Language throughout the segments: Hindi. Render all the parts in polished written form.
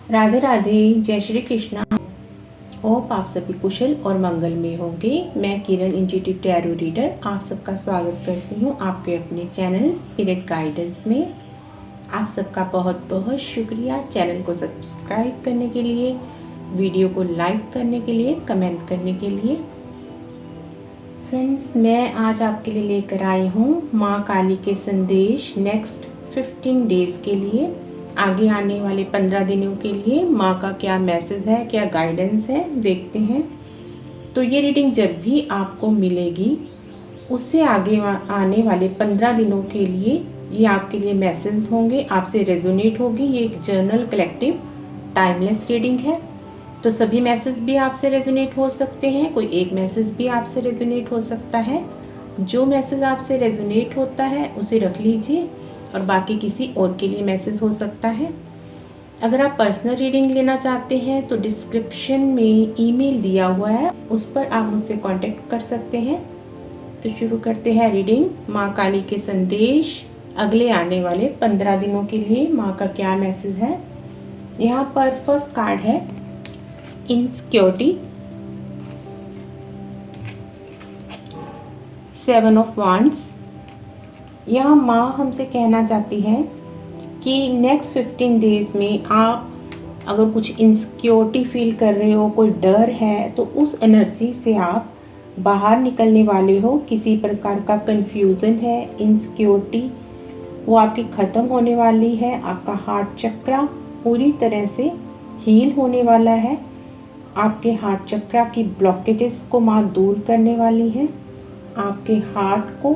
राधे राधे, जय श्री कृष्णा। होप आप सभी कुशल और मंगल में होंगे। मैं किरण इंट्यूटिव टैरो रीडर आप सबका स्वागत करती हूँ आपके अपने चैनल स्पिरिट गाइडेंस में। आप सबका बहुत बहुत शुक्रिया चैनल को सब्सक्राइब करने के लिए, वीडियो को लाइक करने के लिए, कमेंट करने के लिए। फ्रेंड्स, मैं आज आपके लिए लेकर आई हूँ माँ काली के संदेश नेक्स्ट 15 डेज़ के लिए। आगे आने वाले 15 दिनों के लिए माँ का क्या मैसेज है, क्या गाइडेंस है, देखते हैं। तो ये रीडिंग जब भी आपको मिलेगी उससे आगे आने वाले 15 दिनों के लिए ये आपके लिए मैसेज होंगे, आपसे रेजोनेट होगी। ये एक जर्नल कलेक्टिव टाइमलेस रीडिंग है, तो सभी मैसेज भी आपसे रेजोनेट हो सकते हैं, कोई एक मैसेज भी आपसे रेजोनेट हो सकता है। जो मैसेज आपसे रेजोनेट होता है उसे रख लीजिए और बाकी किसी और के लिए मैसेज हो सकता है। अगर आप पर्सनल रीडिंग लेना चाहते हैं तो डिस्क्रिप्शन में ईमेल दिया हुआ है, उस पर आप मुझसे कांटेक्ट कर सकते हैं। तो शुरू करते हैं रीडिंग। माँ काली के संदेश अगले आने वाले 15 दिनों के लिए माँ का क्या मैसेज है। यहाँ पर फर्स्ट कार्ड है इनसिक्योरिटी, 7 ऑफ वांड्स। यहाँ माँ हमसे कहना चाहती है कि नेक्स्ट 15 डेज़ में आप अगर कुछ इनसिक्योरिटी फील कर रहे हो, कोई डर है, तो उस एनर्जी से आप बाहर निकलने वाले हो। किसी प्रकार का कंफ्यूजन है, इनसिक्योरिटी, वो आपकी ख़त्म होने वाली है। आपका हार्ट चक्रा पूरी तरह से हील होने वाला है। आपके हार्ट चक्रा की ब्लॉकेजेस को माँ दूर करने वाली है। आपके हार्ट को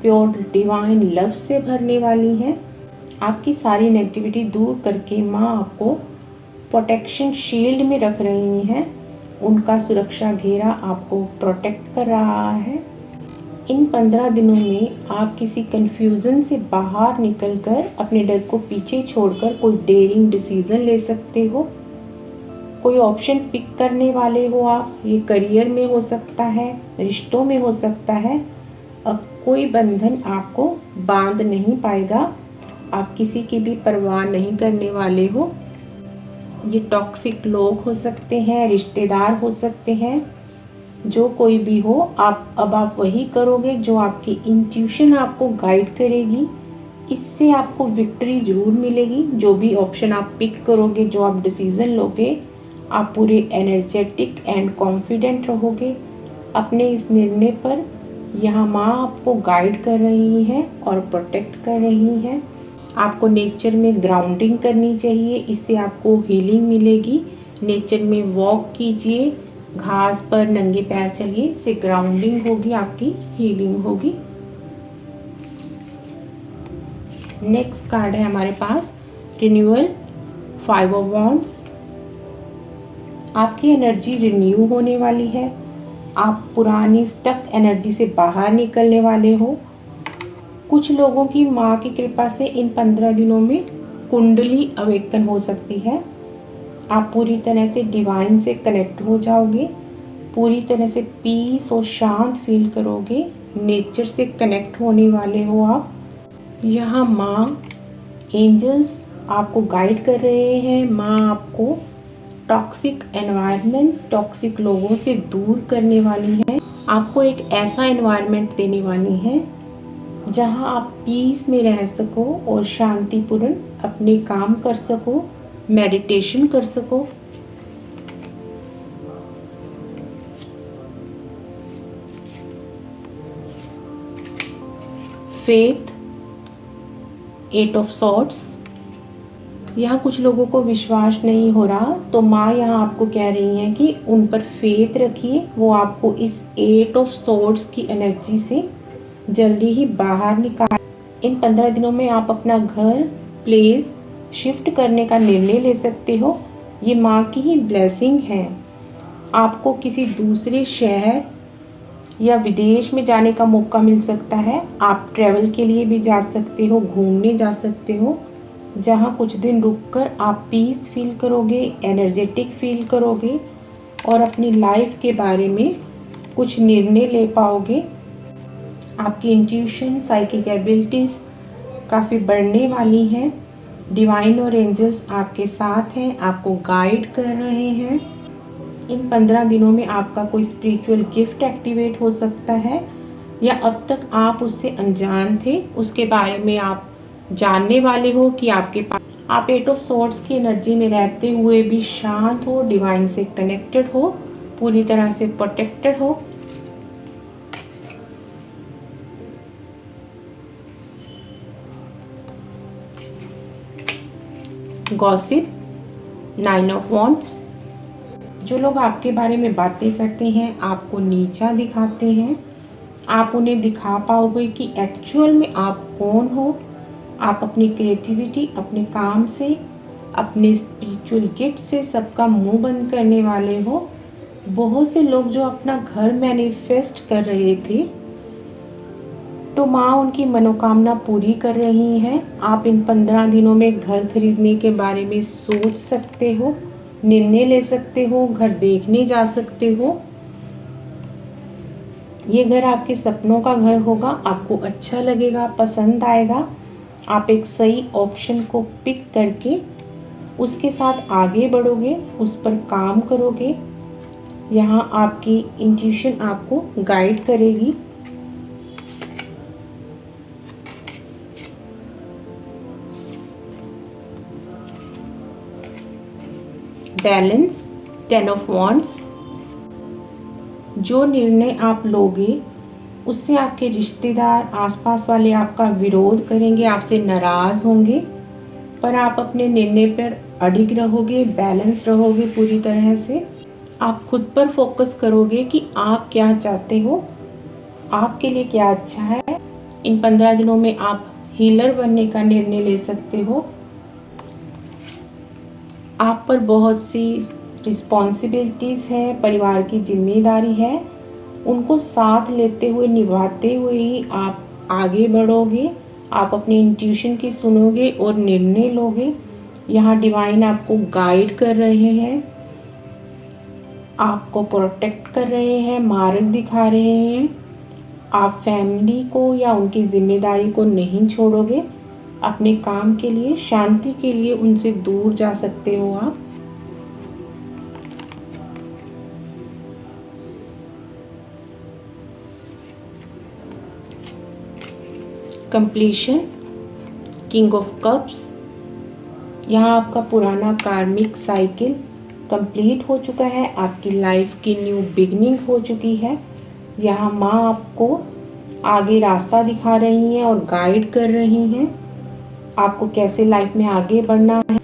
प्योर डिवाइन लव से भरने वाली है। आपकी सारी नेगेटिविटी दूर करके माँ आपको प्रोटेक्शन शील्ड में रख रही हैं। उनका सुरक्षा घेरा आपको प्रोटेक्ट कर रहा है। इन 15 दिनों में आप किसी कंफ्यूजन से बाहर निकलकर अपने डर को पीछे छोड़कर कोई डेयरिंग डिसीजन ले सकते हो। कोई ऑप्शन पिक करने वाले हो आप। ये करियर में हो सकता है, रिश्तों में हो सकता है। अब कोई बंधन आपको बांध नहीं पाएगा। आप किसी की भी परवाह नहीं करने वाले हो। ये टॉक्सिक लोग हो सकते हैं, रिश्तेदार हो सकते हैं, जो कोई भी हो। आप वही करोगे जो आपकी इंट्यूशन आपको गाइड करेगी। इससे आपको विक्ट्री ज़रूर मिलेगी। जो भी ऑप्शन आप पिक करोगे, जो आप डिसीज़न लोगे, आप पूरे एनर्जेटिक एंड कॉन्फिडेंट रहोगे अपने इस निर्णय पर। यहाँ माँ आपको गाइड कर रही है और प्रोटेक्ट कर रही है। आपको नेचर में ग्राउंडिंग करनी चाहिए, इससे आपको हीलिंग मिलेगी। नेचर में वॉक कीजिए, घास पर नंगे पैर चलिए, इससे ग्राउंडिंग होगी, आपकी हीलिंग होगी। नेक्स्ट कार्ड है हमारे पास रिन्यूअल, 5 ऑफ वांड्स। आपकी एनर्जी रिन्यू होने वाली है। आप पुरानी स्टक एनर्जी से बाहर निकलने वाले हो। कुछ लोगों की माँ की कृपा से इन 15 दिनों में कुंडली अवेकन हो सकती है। आप पूरी तरह से डिवाइन से कनेक्ट हो जाओगे, पूरी तरह से पीस और शांत फील करोगे। नेचर से कनेक्ट होने वाले हो आप। यहाँ माँ एंजल्स आपको गाइड कर रहे हैं। माँ आपको टॉक्सिक एनवायरनमेंट, टॉक्सिक लोगों से दूर करने वाली है। आपको एक ऐसा एनवायरनमेंट देने वाली है जहां आप पीस में रह सको और शांतिपूर्ण अपने काम कर सको, मेडिटेशन कर सको। Faith, 8 of swords. यहाँ कुछ लोगों को विश्वास नहीं हो रहा, तो माँ यहाँ आपको कह रही हैं कि उन पर फेथ रखिए। वो आपको इस 8 ऑफ सॉर्ड्स की एनर्जी से जल्दी ही बाहर निकाल। इन 15 दिनों में आप अपना घर, प्लेस शिफ्ट करने का निर्णय ले सकते हो। ये माँ की ही ब्लेसिंग है। आपको किसी दूसरे शहर या विदेश में जाने का मौका मिल सकता है। आप ट्रैवल के लिए भी जा सकते हो, घूमने जा सकते हो, जहाँ कुछ दिन रुककर आप पीस फील करोगे, एनर्जेटिक फील करोगे और अपनी लाइफ के बारे में कुछ निर्णय ले पाओगे। आपकी इंट्यूशन, साइकिक एबिलिटीज़ काफ़ी बढ़ने वाली हैं। डिवाइन और एंजल्स आपके साथ हैं, आपको गाइड कर रहे हैं। इन 15 दिनों में आपका कोई स्पिरिचुअल गिफ्ट एक्टिवेट हो सकता है, या अब तक आप उससे अनजान थे, उसके बारे में आप जानने वाले हो कि आपके पास आप 8 ऑफ सॉर्ड्स की एनर्जी में रहते हुए भी शांत हो, डिवाइन से कनेक्टेड हो, पूरी तरह से प्रोटेक्टेड हो। गॉसिप, 9 ऑफ वॉन्ड्स, जो लोग आपके बारे में बातें करते हैं, आपको नीचा दिखाते हैं, आप उन्हें दिखा पाओगे कि एक्चुअल में आप कौन हो। आप अपनी क्रिएटिविटी, अपने काम से, अपने स्पिरिचुअल गिफ्ट से सबका मुंह बंद करने वाले हो। बहुत से लोग जो अपना घर मैनिफेस्ट कर रहे थे, तो माँ उनकी मनोकामना पूरी कर रही हैं। आप इन 15 दिनों में घर खरीदने के बारे में सोच सकते हो, निर्णय ले सकते हो, घर देखने जा सकते हो। ये घर आपके सपनों का घर होगा, आपको अच्छा लगेगा, पसंद आएगा। आप एक सही ऑप्शन को पिक करके उसके साथ आगे बढ़ोगे, उस पर काम करोगे। यहाँ आपकी इंट्यूशन आपको गाइड करेगी। बैलेंस, 10 ऑफ वॉन्ड्स, जो निर्णय आप लोगे उससे आपके रिश्तेदार, आसपास वाले आपका विरोध करेंगे, आपसे नाराज़ होंगे, पर आप अपने निर्णय पर अडिग रहोगे, बैलेंस रहोगे पूरी तरह से। आप खुद पर फोकस करोगे कि आप क्या चाहते हो, आपके लिए क्या अच्छा है। इन 15 दिनों में आप हीलर बनने का निर्णय ले सकते हो। आप पर बहुत सी रिस्पॉन्सिबिलिटीज़ है, परिवार की जिम्मेदारी है, उनको साथ लेते हुए, निभाते हुए ही आप आगे बढ़ोगे। आप अपनी इंट्यूशन की सुनोगे और निर्णय लोगे। यहाँ डिवाइन आपको गाइड कर रहे हैं, आपको प्रोटेक्ट कर रहे हैं, मार्ग दिखा रहे हैं। आप फैमिली को या उनकी जिम्मेदारी को नहीं छोड़ोगे। अपने काम के लिए, शांति के लिए उनसे दूर जा सकते हो आप। कंप्लीशन, किंग ऑफ कप्स, यहाँ आपका पुराना कार्मिक साइकिल कंप्लीट हो चुका है, आपकी लाइफ की न्यू बिगनिंग हो चुकी है। यहाँ माँ आपको आगे रास्ता दिखा रही हैं और गाइड कर रही हैं, आपको कैसे लाइफ में आगे बढ़ना है।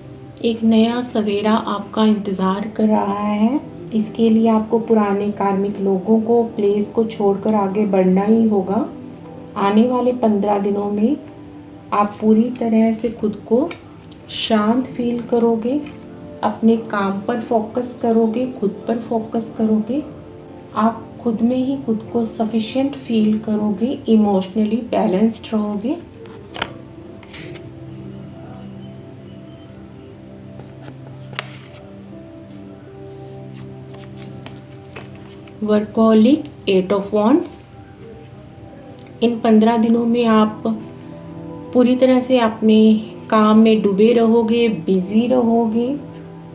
एक नया सवेरा आपका इंतज़ार कर रहा है। इसके लिए आपको पुराने कार्मिक लोगों को, प्लेस को छोड़कर आगे बढ़ना ही होगा। आने वाले 15 दिनों में आप पूरी तरह से खुद को शांत फील करोगे, अपने काम पर फोकस करोगे, खुद पर फोकस करोगे। आप खुद में ही खुद को सफिशिएंट फील करोगे, इमोशनली बैलेंस्ड रहोगे। वर्कहॉलिक, 8 ऑफ वॉन्ड्स, इन 15 दिनों में आप पूरी तरह से अपने काम में डूबे रहोगे, बिजी रहोगे,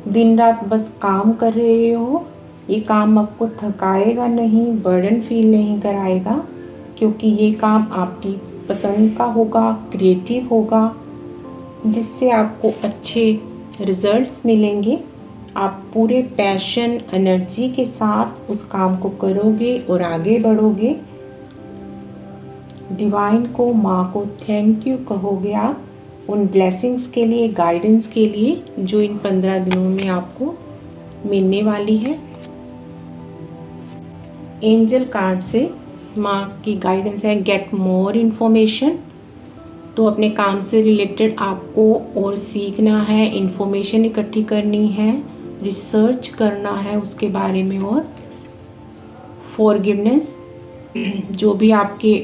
दिन रात बस काम कर रहे हो। ये काम आपको थकाएगा नहीं, बर्डन फील नहीं कराएगा, क्योंकि ये काम आपकी पसंद का होगा, क्रिएटिव होगा, जिससे आपको अच्छे रिजल्ट्स मिलेंगे। आप पूरे पैशन, एनर्जी के साथ उस काम को करोगे और आगे बढ़ोगे। डिवाइन को, माँ को थैंक यू कहोगे आप उन ब्लेसिंग्स के लिए, गाइडेंस के लिए, जो इन 15 दिनों में आपको मिलने वाली है। एंजल कार्ड से माँ की गाइडेंस है, गेट मोर इन्फॉर्मेशन। तो अपने काम से रिलेटेड आपको और सीखना है, इन्फॉर्मेशन इकट्ठी करनी है, रिसर्च करना है उसके बारे में। और फॉरगिवनेस, जो भी आपके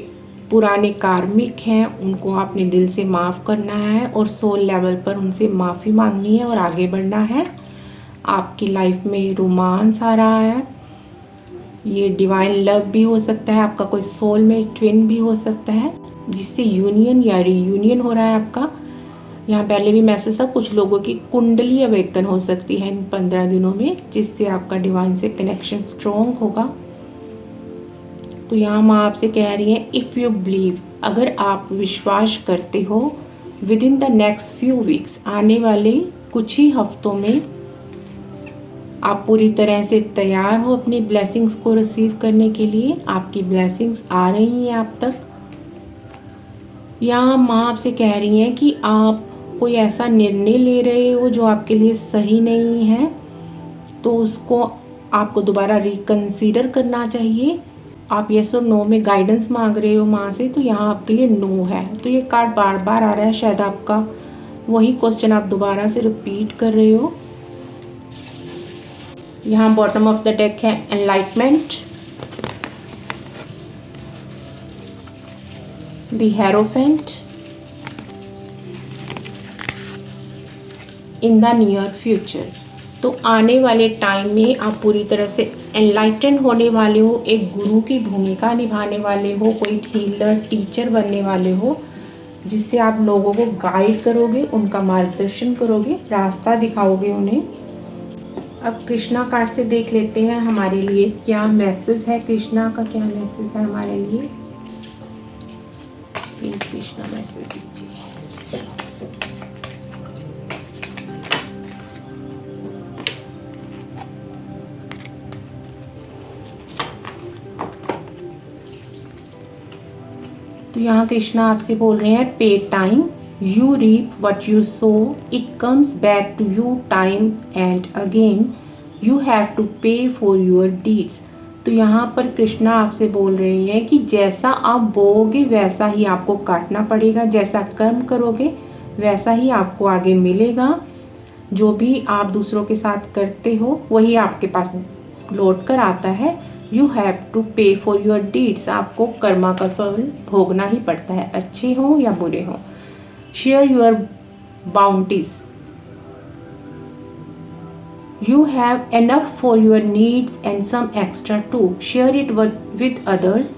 पुराने कार्मिक हैं उनको आपने दिल से माफ़ करना है और सोल लेवल पर उनसे माफ़ी मांगनी है और आगे बढ़ना है। आपकी लाइफ में रोमांस आ रहा है, ये डिवाइन लव भी हो सकता है, आपका कोई सोल में ट्विन भी हो सकता है, जिससे यूनियन या रीयूनियन हो रहा है आपका। यहाँ पहले भी मैसेज था, कुछ लोगों की कुंडली अवेकन हो सकती है इन 15 दिनों में, जिससे आपका डिवाइन से कनेक्शन स्ट्रॉन्ग होगा। तो यहाँ माँ आपसे कह रही है, इफ़ यू बिलीव, अगर आप विश्वास करते हो, with in the next few weeks, आने वाले कुछ ही हफ्तों में आप पूरी तरह से तैयार हो अपनी ब्लेसिंग्स को रिसीव करने के लिए। आपकी ब्लेसिंग्स आ रही हैं आप तक। यहाँ माँ आपसे कह रही हैं कि आप कोई ऐसा निर्णय ले रहे हो जो आपके लिए सही नहीं है, तो उसको आपको दोबारा रिकंसीडर करना चाहिए। आप येस और नो में गाइडेंस मांग रहे हो माँ से, तो यहाँ आपके लिए नो है। तो ये कार्ड बार बार आ रहा है, शायद आपका वही क्वेश्चन आप दोबारा से रिपीट कर रहे हो। यहाँ बॉटम ऑफ द डेक है enlightenment, the hierophant, in the near future. तो आने वाले टाइम में आप पूरी तरह से एनलाइटन होने वाले हो, एक गुरु की भूमिका निभाने वाले हो, कोई हीलर टीचर बनने वाले हो, जिससे आप लोगों को गाइड करोगे, उनका मार्गदर्शन करोगे, रास्ता दिखाओगे उन्हें। अब कृष्णा कार्ड से देख लेते हैं हमारे लिए क्या मैसेज है, कृष्णा का क्या मैसेज है हमारे लिए। प्लीज कृष्णा मैसेज दीजिए। तो यहाँ कृष्णा आपसे बोल रहे हैं, pay time, you reap what you sow, it comes back to you time and again, you have to pay for your deeds. तो यहाँ पर कृष्णा आपसे बोल रहे हैं कि जैसा आप बोओगे वैसा ही आपको काटना पड़ेगा, जैसा कर्म करोगे वैसा ही आपको आगे मिलेगा। जो भी आप दूसरों के साथ करते हो वही आपके पास लौट कर आता है। You have to pay for your deeds, आपको कर्मा का फल भोगना ही पड़ता है, अच्छे हों या बुरे हों। Share your bounties, you have enough for your needs and some extra too. Share it with others.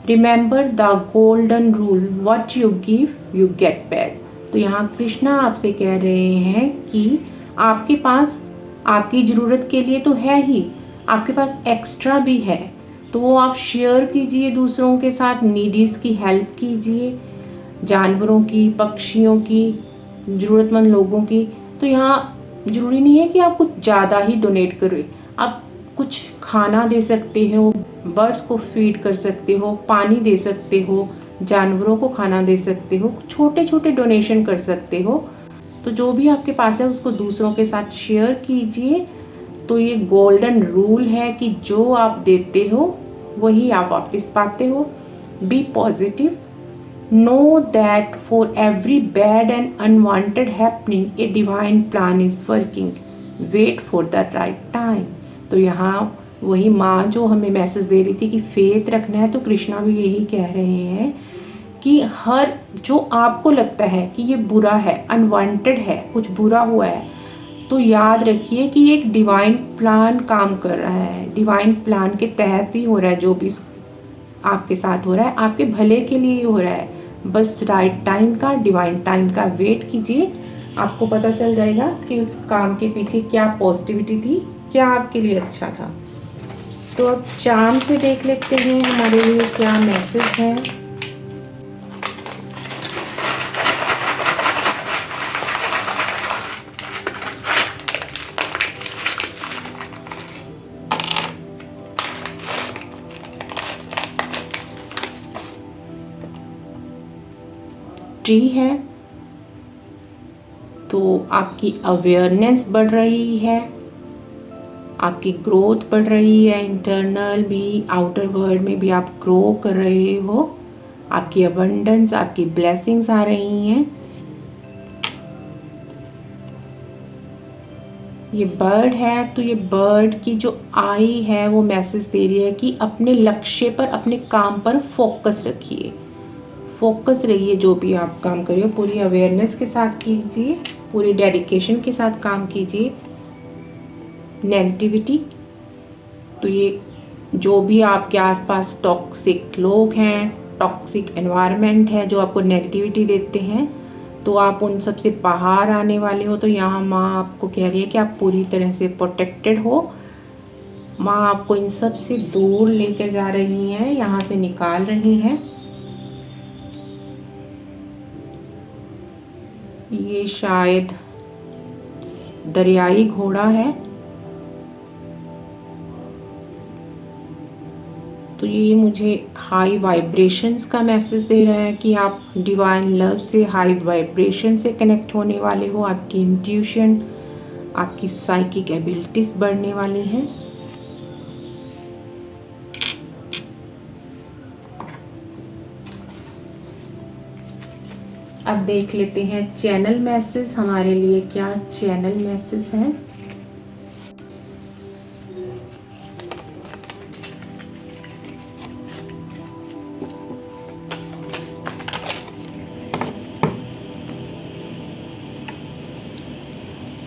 Remember the golden rule, what you give you get back. तो यहाँ कृष्णा आपसे कह रहे हैं कि आपके पास आपकी ज़रूरत के लिए तो है ही, आपके पास एक्स्ट्रा भी है, तो वो आप शेयर कीजिए दूसरों के साथ, नीडीज़ की हेल्प कीजिए, जानवरों की, पक्षियों की, ज़रूरतमंद लोगों की। तो यहाँ ज़रूरी नहीं है कि आप कुछ ज़्यादा ही डोनेट करें, आप कुछ खाना दे सकते हो, बर्ड्स को फीड कर सकते हो, पानी दे सकते हो, जानवरों को खाना दे सकते हो, छोटे छोटे डोनेशन कर सकते हो। तो जो भी आपके पास है उसको दूसरों के साथ शेयर कीजिए। तो ये गोल्डन रूल है कि जो आप देते हो वही आप वापस पाते हो। Be positive, know that for every bad and unwanted happening a divine plan is working, wait for the right time। तो यहाँ वही माँ जो हमें मैसेज दे रही थी कि फेथ रखना है, तो कृष्णा भी यही कह रहे हैं कि हर जो आपको लगता है कि ये बुरा है, अनवांटेड है, कुछ बुरा हुआ है, तो याद रखिए कि एक डिवाइन प्लान काम कर रहा है, डिवाइन प्लान के तहत ही हो रहा है। जो भी आपके साथ हो रहा है आपके भले के लिए ही हो रहा है। बस राइट टाइम का, डिवाइन टाइम का वेट कीजिए, आपको पता चल जाएगा कि उस काम के पीछे क्या पॉजिटिविटी थी, क्या आपके लिए अच्छा था। तो अब चार्म से देख लेते हैं हमारे लिए क्या मैसेज है। ट्री है, तो आपकी अवेयरनेस बढ़ रही है, आपकी ग्रोथ बढ़ रही है, इंटरनल भी आउटर वर्ल्ड में भी आप ग्रो कर रहे हो, आपकी अबंडेंस, आपकी ब्लेसिंग्स आ रही हैं। ये बर्ड है, तो ये बर्ड की जो आई है वो मैसेज दे रही है कि अपने लक्ष्य पर, अपने काम पर फोकस रखिए, फोकस रहिए। जो भी आप काम करिए पूरी अवेयरनेस के साथ कीजिए, पूरी डेडिकेशन के साथ काम कीजिए। नेगेटिविटी, तो ये जो भी आपके आसपास टॉक्सिक लोग हैं, टॉक्सिक एनवायरनमेंट है जो आपको नेगेटिविटी देते हैं, तो आप उन सबसे बाहर आने वाले हो, तो यहाँ माँ आपको कह रही है कि आप पूरी तरह से प्रोटेक्टेड हो। माँ आपको इन सब से दूर लेकर जा रही हैं, यहाँ से निकाल रही हैं। ये शायद दरियाई घोड़ा है, तो ये मुझे हाई वाइब्रेशंस का मैसेज दे रहा है कि आप डिवाइन लव से, हाई वाइब्रेशन से कनेक्ट होने वाले हो। आपकी इंट्यूशन, आपकी साइकिक एबिलिटीज बढ़ने वाली हैं। अब देख लेते हैं चैनल मैसेज हमारे लिए क्या चैनल मैसेज है।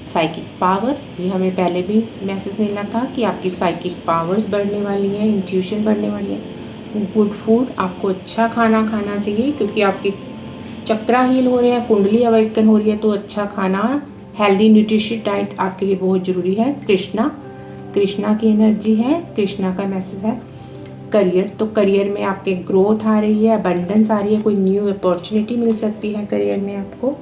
साइकिक पावर, ये हमें पहले भी मैसेज मिला था कि आपकी साइकिक पावर्स बढ़ने वाली है, इंट्यूशन बढ़ने वाली है। गुड फूड, आपको अच्छा खाना खाना चाहिए क्योंकि आपके चक्रा हील हो रहे हैं, कुंडली अवेकन हो रही है, तो अच्छा खाना, हेल्दी न्यूट्रिशियस डाइट आपके लिए बहुत ज़रूरी है। कृष्णा की एनर्जी है, कृष्णा का मैसेज है। करियर, तो करियर में आपके ग्रोथ आ रही है, अबंडेंस आ रही है, कोई न्यू अपॉर्चुनिटी मिल सकती है करियर में आपको।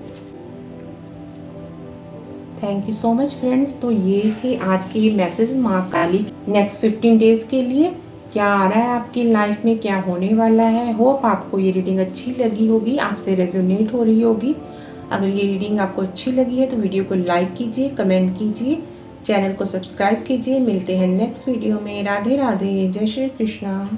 Thank you so much friends. तो ये थे आज के मैसेज माँ काली नेक्स्ट 15 डेज़ के लिए। क्या आ रहा है आपकी लाइफ में, क्या होने वाला है। होप आपको ये रीडिंग अच्छी लगी होगी, आपसे रेजोनेट हो रही होगी। अगर ये रीडिंग आपको अच्छी लगी है तो वीडियो को लाइक कीजिए, कमेंट कीजिए, चैनल को सब्सक्राइब कीजिए। मिलते हैं नेक्स्ट वीडियो में। राधे राधे, जय श्री कृष्णा।